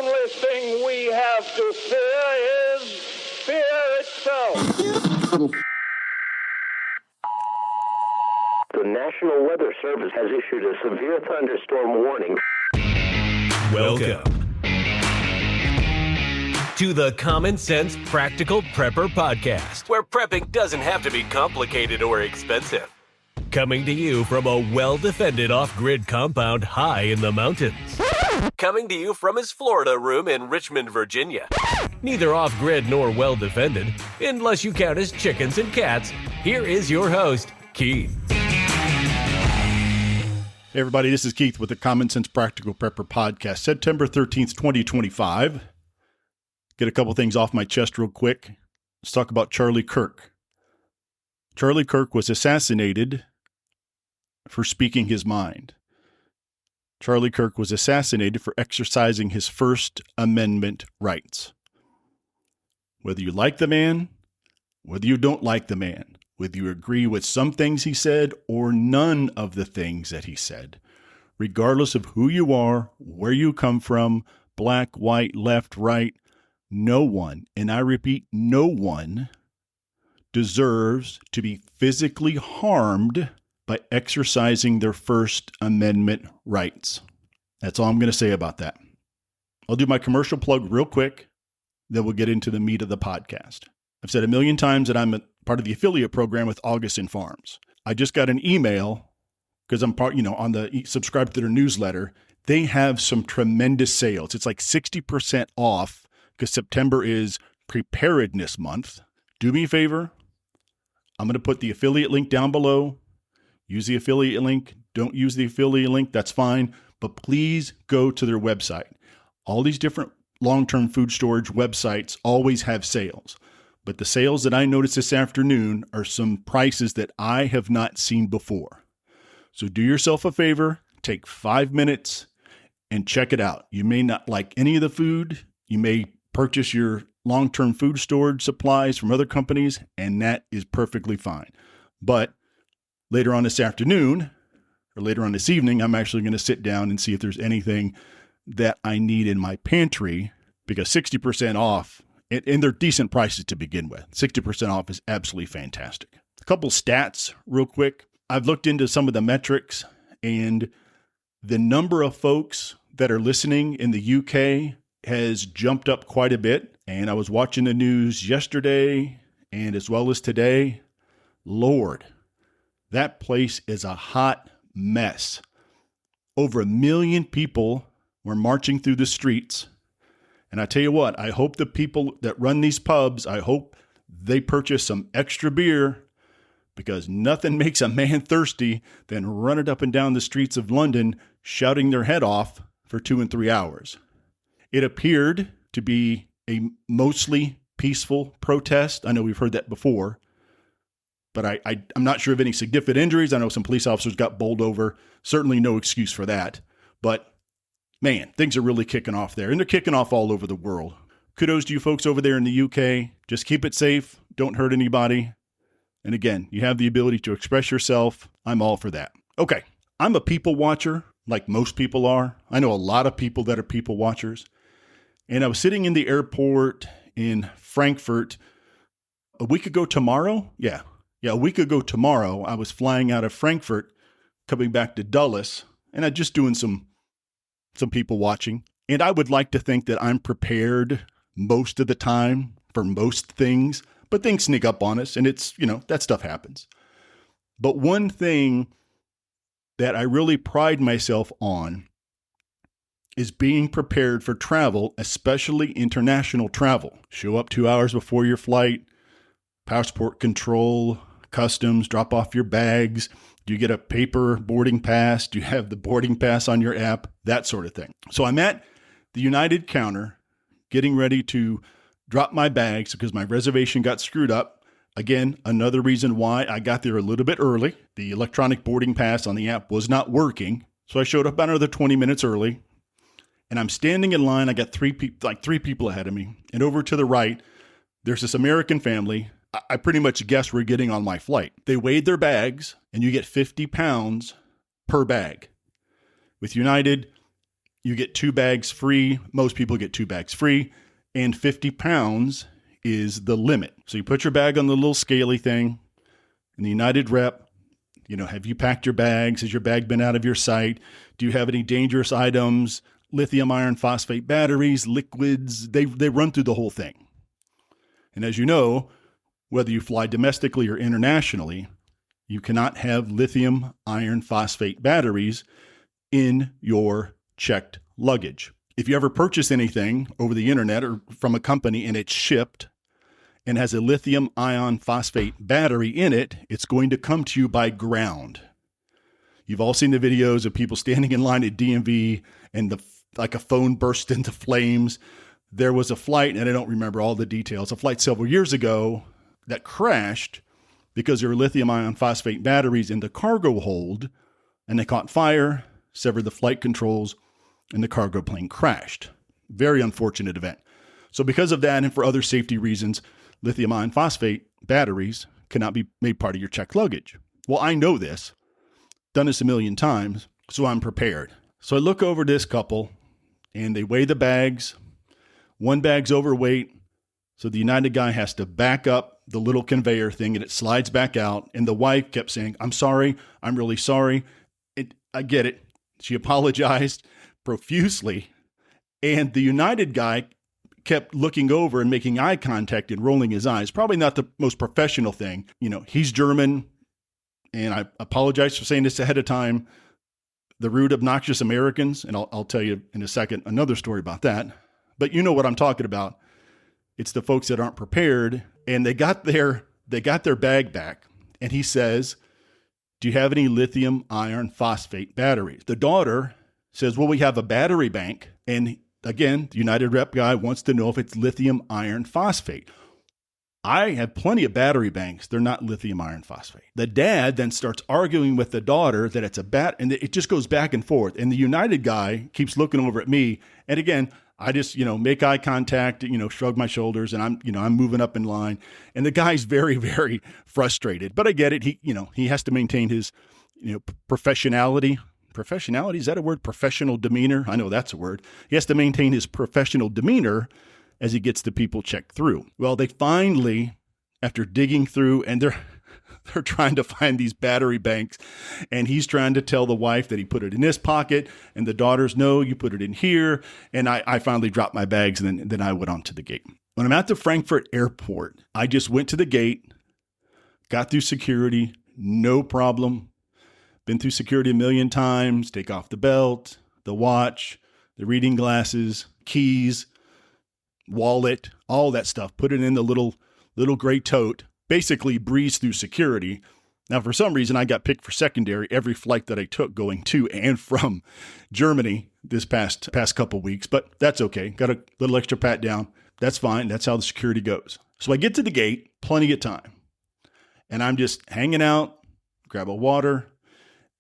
only thing we have to fear is fear itself. The National Weather Service has issued a severe thunderstorm warning. Welcome to the Common Sense Practical Prepper Podcast, where prepping doesn't have to be complicated or expensive. Coming to you from a well-defended off-grid compound high in the mountains. Coming to you from his Florida room in Richmond, Virginia. Neither off-grid nor well-defended, unless you count his chickens and cats. Here is your host, Keith. Hey everybody, this is Keith with the Common Sense Practical Prepper Podcast, September 13th, 2025. Get a couple things off my chest real quick. Let's talk about Charlie Kirk. Charlie Kirk was assassinated for speaking his mind. Charlie Kirk was assassinated for exercising his First Amendment rights. Whether you like the man, whether you don't like the man, whether you agree with some things he said or none of the things that he said, regardless of who you are, where you come from, black, white, left, right, no one, and I repeat, no one deserves to be physically harmed by exercising their First Amendment rights. That's all I'm going to say about that. I'll do my commercial plug real quick, then we'll get into the meat of the podcast. I've said a million times that I'm a part of the affiliate program with Augustin Farms. I just got an email because I'm part, on the subscribe to their newsletter. They have some tremendous sales. It's like 60% off because September is preparedness month. Do me a favor. I'm going to put the affiliate link down below. Use the affiliate link. Don't use the affiliate link. That's fine. But please go to their website. All these different long-term food storage websites always have sales. But the sales that I noticed this afternoon are some prices that I have not seen before. So do yourself a favor, take 5 minutes and check it out. You may not like any of the food. You may purchase your long-term food storage supplies from other companies, and that is perfectly fine. But later on this afternoon, or later on this evening, I'm actually going to sit down and see if there's anything that I need in my pantry, because 60% off, and they're decent prices to begin with. 60% off is absolutely fantastic. A couple stats real quick. I've looked into some of the metrics, and the number of folks that are listening in the UK has jumped up quite a bit. And I was watching the news yesterday and as well as today. Lord, that place is a hot mess. Over 1 million people were marching through the streets. And I tell you what, I hope the people that run these pubs, I hope they purchase some extra beer, because nothing makes a man thirsty than running up and down the streets of London shouting their head off for 2 and 3 hours. It appeared to be a mostly peaceful protest. I know we've heard that before, but I'm not sure of any significant injuries. I know some police officers got bowled over. Certainly no excuse for that. But man, things are really kicking off there, and they're kicking off all over the world. Kudos to you folks over there in the UK. Just keep it safe. Don't hurt anybody. And again, you have the ability to express yourself. I'm all for that. Okay, I'm a people watcher, like most people are. I know a lot of people that are people watchers. And I was sitting in the airport in Frankfurt a week ago tomorrow. Yeah, a week ago tomorrow, I was flying out of Frankfurt, coming back to Dulles, and I'm just doing some people watching. And I would like to think that I'm prepared most of the time for most things, but things sneak up on us, and it's, that stuff happens. But one thing that I really pride myself on is being prepared for travel, especially international travel. Show up 2 hours before your flight, passport control, customs, drop off your bags. Do you get a paper boarding pass? Do you have the boarding pass on your app? That sort of thing. So I'm at the United counter getting ready to drop my bags because my reservation got screwed up. Again, another reason why I got there a little bit early. The electronic boarding pass on the app was not working. So I showed up about another 20 minutes early. And I'm standing in line. I got three people ahead of me. And over to the right, there's this American family. I pretty much guessed we're getting on my flight. They weighed their bags, and you get 50 pounds per bag. With United, You get 2 bags free. Most people get 2 bags free, and 50 pounds is the limit. So you put your bag on the little scaly thing, and the United rep, have you packed your bags? Has your bag been out of your sight? Do you have any dangerous items? Lithium iron phosphate batteries, liquids, they run through the whole thing. And as you know, whether you fly domestically or internationally, you cannot have lithium iron phosphate batteries in your checked luggage. If you ever purchase anything over the internet or from a company and it's shipped and has a lithium ion phosphate battery in it, it's going to come to you by ground. You've all seen the videos of people standing in line at DMV and like a phone burst into flames. There was a flight, and I don't remember all the details, a flight several years ago that crashed because there were lithium ion phosphate batteries in the cargo hold, and they caught fire, severed the flight controls, and the cargo plane crashed. Very unfortunate event. So because of that and for other safety reasons, lithium ion phosphate batteries cannot be made part of your checked luggage. Well, I know this, done this a million times, so I'm prepared. So I look over this couple and they weigh the bags. One bag's overweight, so the United guy has to back up the little conveyor thing and it slides back out. And the wife kept saying, "I'm sorry, I'm really sorry." I get it. She apologized profusely. And the United guy kept looking over and making eye contact and rolling his eyes. Probably not the most professional thing. He's German, and I apologize for saying this ahead of time. The rude, obnoxious Americans, and I'll tell you in a second another story about that. But you know what I'm talking about. It's the folks that aren't prepared, and they got their bag back, and he says, "Do you have any lithium iron phosphate batteries?" The daughter says, "Well, we have a battery bank." And again, the United rep guy wants to know if it's lithium iron phosphate. I have plenty of battery banks. They're not lithium iron phosphate. The dad then starts arguing with the daughter that it's and it just goes back and forth. And the United guy keeps looking over at me. And again, I just, make eye contact, shrug my shoulders, and I'm moving up in line. And the guy's very, very frustrated. But I get it. He has to maintain his, professionality. Professionality, is that a word? Professional demeanor? I know that's a word. He has to maintain his professional demeanor as he gets the people checked through. Well, they finally, after digging through, and they're trying to find these battery banks, and he's trying to tell the wife that he put it in this pocket, and the daughters, "No, you put it in here." And I finally dropped my bags, and then I went on to the gate. When I'm at the Frankfurt Airport, I just went to the gate, got through security, no problem. Been through security a million times. Take off the belt, the watch, the reading glasses, keys, wallet, all that stuff. Put it in the little gray tote. Basically breeze through security. Now, for some reason, I got picked for secondary every flight that I took going to and from Germany this past couple weeks, but that's okay. Got a little extra pat down. That's fine. That's how the security goes. So I get to the gate, plenty of time, and I'm just hanging out, grab a water,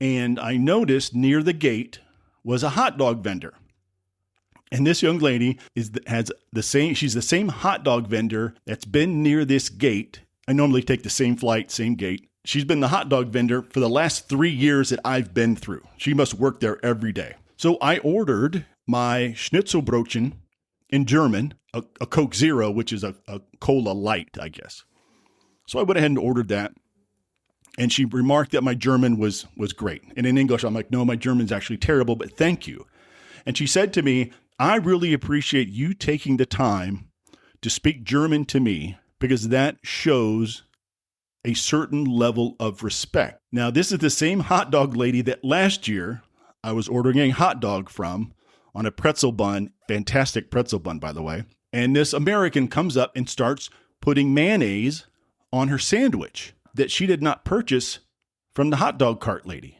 and I noticed near the gate was a hot dog vendor. And this young lady she's the same hot dog vendor that's been near this gate. I normally take the same flight, same gate. She's been the hot dog vendor for the last 3 years that I've been through. She must work there every day. So I ordered my Schnitzelbrötchen in German, a Coke Zero, which is a Cola Light, I guess. So I went ahead and ordered that. And she remarked that my German was great. And in English, I'm like, "No, my German's actually terrible, but thank you." And she said to me, "I really appreciate you taking the time to speak German to me because that shows a certain level of respect." Now, this is the same hot dog lady that last year I was ordering a hot dog from on a pretzel bun, fantastic pretzel bun, by the way. And this American comes up and starts putting mayonnaise on her sandwich that she did not purchase from the hot dog cart lady.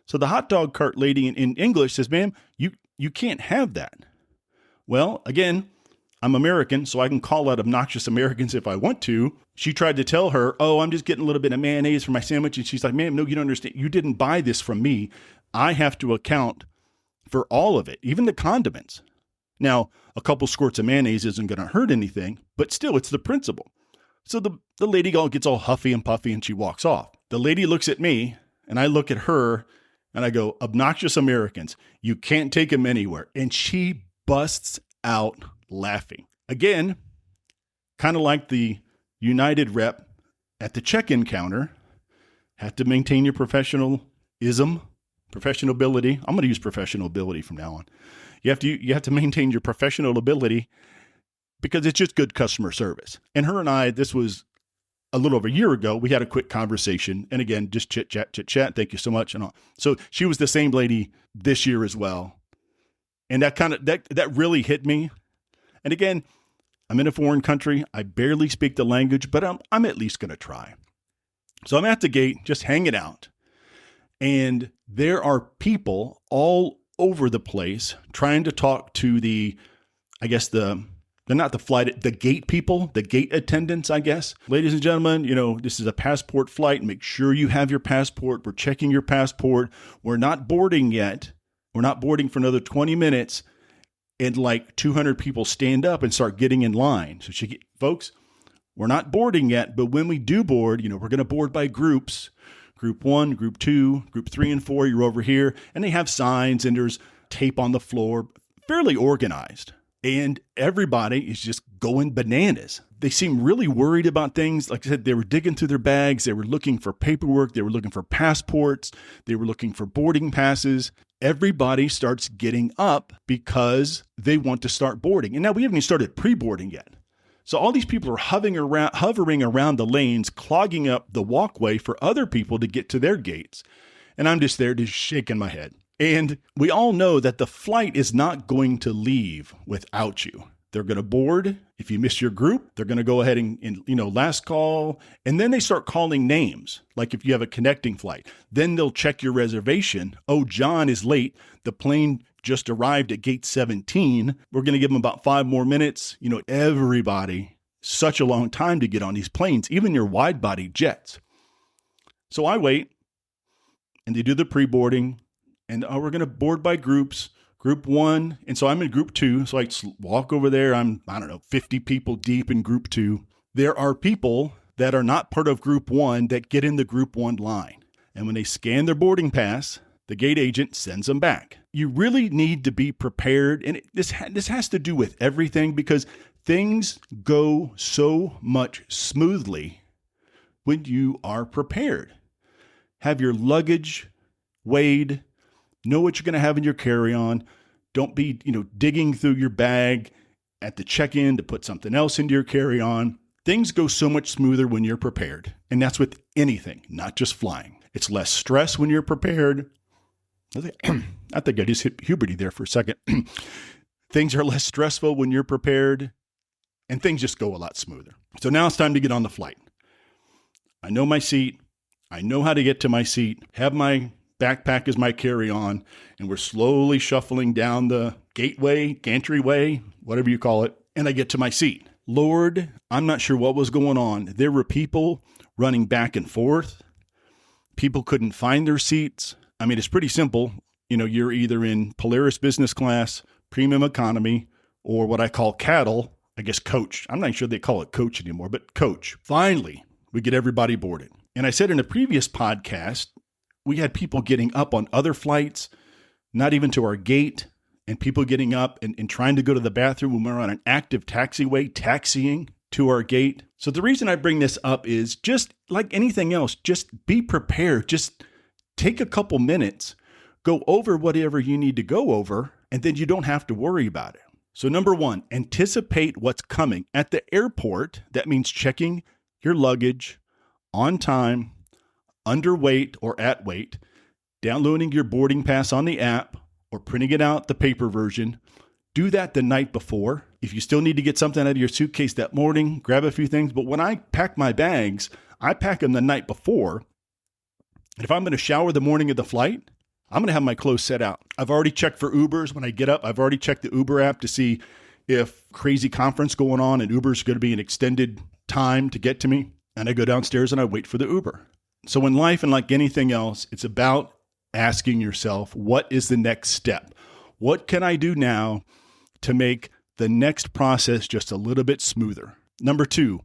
So the hot dog cart lady in English says, "Ma'am, you can't have that." Well, again, I'm American, so I can call out obnoxious Americans if I want to. She tried to tell her, "Oh, I'm just getting a little bit of mayonnaise for my sandwich." And she's like, "Ma'am, no, you don't understand. You didn't buy this from me. I have to account for all of it, even the condiments." Now, a couple squirts of mayonnaise isn't going to hurt anything, but still, it's the principle. So the lady gets all huffy and puffy and she walks off. The lady looks at me and I look at her And I go, obnoxious Americans, you can't take them anywhere. And she busts out laughing. Again, kind of like the United rep at the check-in counter, have to maintain your professional ability. I'm going to use professional ability from now on. You have to maintain your professional ability because it's just good customer service. And her and I, this was a little over a year ago, we had a quick conversation. And again, just chit chat. Thank you so much. And all. So she was the same lady this year as well. And that really hit me. And again, I'm in a foreign country. I barely speak the language, but I'm at least going to try. So I'm at the gate just hanging out. And there are people all over the place trying to talk to they're not the flight, the gate people, the gate attendants, I guess. Ladies and gentlemen, this is a passport flight. Make sure you have your passport. We're checking your passport. We're not boarding yet. We're not boarding for another 20 minutes. And like 200 people stand up and start getting in line. So folks, we're not boarding yet, but when we do board, we're going to board by groups. Group 1, Group 2, Group 3 and 4, you're over here. And they have signs and there's tape on the floor, fairly organized. And everybody is just going bananas. They seem really worried about things. Like I said, they were digging through their bags. They were looking for paperwork. They were looking for passports. They were looking for boarding passes. Everybody starts getting up because they want to start boarding. And now we haven't even started pre-boarding yet. So all these people are hovering around the lanes, clogging up the walkway for other people to get to their gates. And I'm just there just shaking my head. And we all know that the flight is not going to leave without you. They're going to board. If you miss your group, they're going to go ahead and last call. And then they start calling names. Like if you have a connecting flight, then they'll check your reservation. Oh, John is late. The plane just arrived at gate 17. We're going to give them about 5 more minutes. Everybody, such a long time to get on these planes, even your wide body jets. So I wait and they do the pre-boarding and we're going to board by groups. Group 1. And so I'm in Group 2. So I walk over there. I'm 50 people deep in Group 2. There are people that are not part of Group 1 that get in the Group 1 line. And when they scan their boarding pass, the gate agent sends them back. You really need to be prepared. And this has to do with everything because things go so much smoothly when you are prepared. Have your luggage weighed. Know what you're going to have in your carry-on. Don't be, digging through your bag at the check-in to put something else into your carry-on. Things go so much smoother when you're prepared. And that's with anything, not just flying. It's less stress when you're prepared. I think I just hit puberty there for a second. Things are less stressful when you're prepared, and things just go a lot smoother. So now it's time to get on the flight. I know my seat. I know how to get to my seat. Have my backpack as my carry-on, and we're slowly shuffling down the gateway, gantry-way, whatever you call it, and I get to my seat. Lord, I'm not sure what was going on. There were people running back and forth. People couldn't find their seats. I mean, it's pretty simple. You're either in Polaris business class, premium economy, or what I call cattle, I guess coach. I'm not sure they call it coach anymore, but coach. Finally, we get everybody boarded. And I said in a previous podcast, we had people getting up on other flights, not even to our gate, and people getting up and trying to go to the bathroom when we're on an active taxiway, taxiing to our gate. So the reason I bring this up is just like anything else, just be prepared. Just take a couple minutes, go over whatever you need to go over, and then you don't have to worry about it. So number 1, anticipate what's coming. At the airport, that means checking your luggage on time, underweight or at weight, downloading your boarding pass on the app or printing it out, the paper version. Do that the night before. If you still need to get something out of your suitcase that morning, grab a few things. But when I pack my bags, I pack them the night before. And if I'm going to shower the morning of the flight, I'm going to have my clothes set out. I've already checked for Ubers when I get up. I've already checked the Uber app to see if crazy conference going on and Uber's going to be an extended time to get to me. And I go downstairs and I wait for the Uber. So in life and like anything else, it's about asking yourself, what is the next step? What can I do now to make the next process just a little bit smoother? Number 2,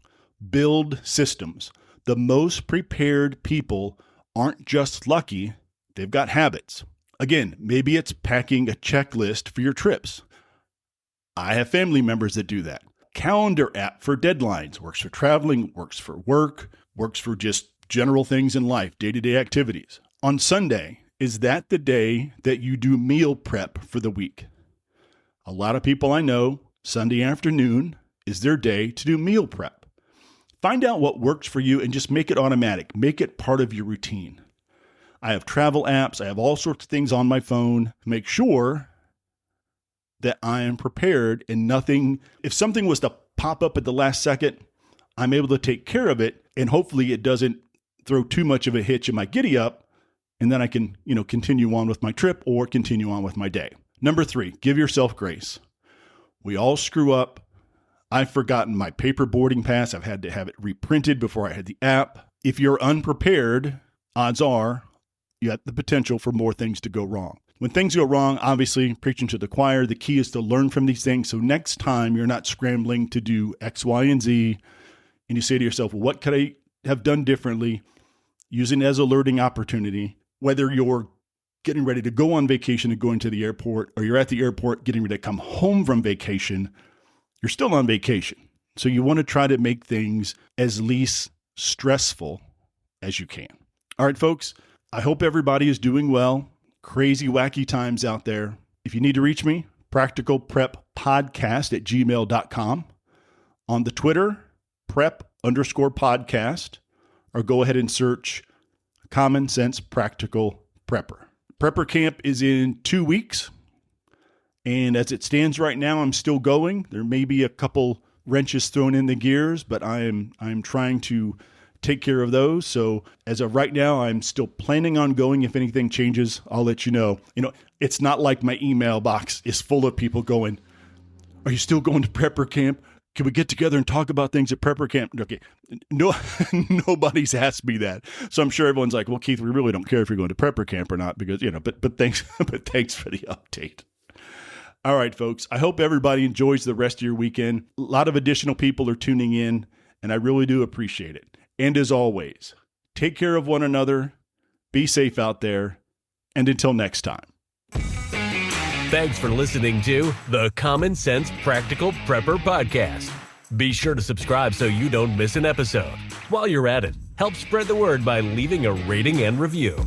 build systems. The most prepared people aren't just lucky, They've got habits. Again, maybe it's packing a checklist for your trips. I have family members that do that. Calendar app for deadlines. Works for traveling, works for work, works for just general things in life, day-to-day activities. On Sunday, is that the day that you do meal prep for the week? A lot of people I know, Sunday afternoon is their day to do meal prep. Find out what works for you and just make it automatic. Make it part of your routine. I have travel apps. I have all sorts of things on my phone. Make sure that I am prepared and nothing, if something was to pop up at the last second, I'm able to take care of it, and hopefully it doesn't throw too much of a hitch in my giddy up, and then I can, continue on with my trip or continue on with my day. Number 3, give yourself grace. We all screw up. I've forgotten my paper boarding pass. I've had to have it reprinted before I had the app. If you're unprepared, odds are you have the potential for more things to go wrong. When things go wrong, obviously, preaching to the choir, the key is to learn from these things. So next time you're not scrambling to do X, Y, and Z, and you say to yourself, well, what could I have done differently? Using it as a learning opportunity, whether you're getting ready to go on vacation and going to the airport, or you're at the airport getting ready to come home from vacation, you're still on vacation. So you want to try to make things as least stressful as you can. All right, folks, I hope everybody is doing well. Crazy, wacky times out there. If you need to reach me, practicalpreppodcast@gmail.com. On the Twitter, prep_podcast, or go ahead and search Common Sense Practical Prepper. Prepper Camp is in 2 weeks. And as it stands right now, I'm still going. There may be a couple wrenches thrown in the gears, but I'm trying to take care of those. So as of right now, I'm still planning on going. If anything changes, I'll let you know. It's not like my email box is full of people going, are you still going to Prepper Camp? Can we get together and talk about things at Prepper Camp? Okay. No, nobody's asked me that. So I'm sure everyone's like, well, Keith, we really don't care if you're going to Prepper Camp or not because, but thanks for the update. All right, folks, I hope everybody enjoys the rest of your weekend. A lot of additional people are tuning in, and I really do appreciate it. And as always, take care of one another, be safe out there, and until next time. Thanks for listening to the Common Sense Practical Prepper Podcast. Be sure to subscribe so you don't miss an episode. While you're at it, help spread the word by leaving a rating and review.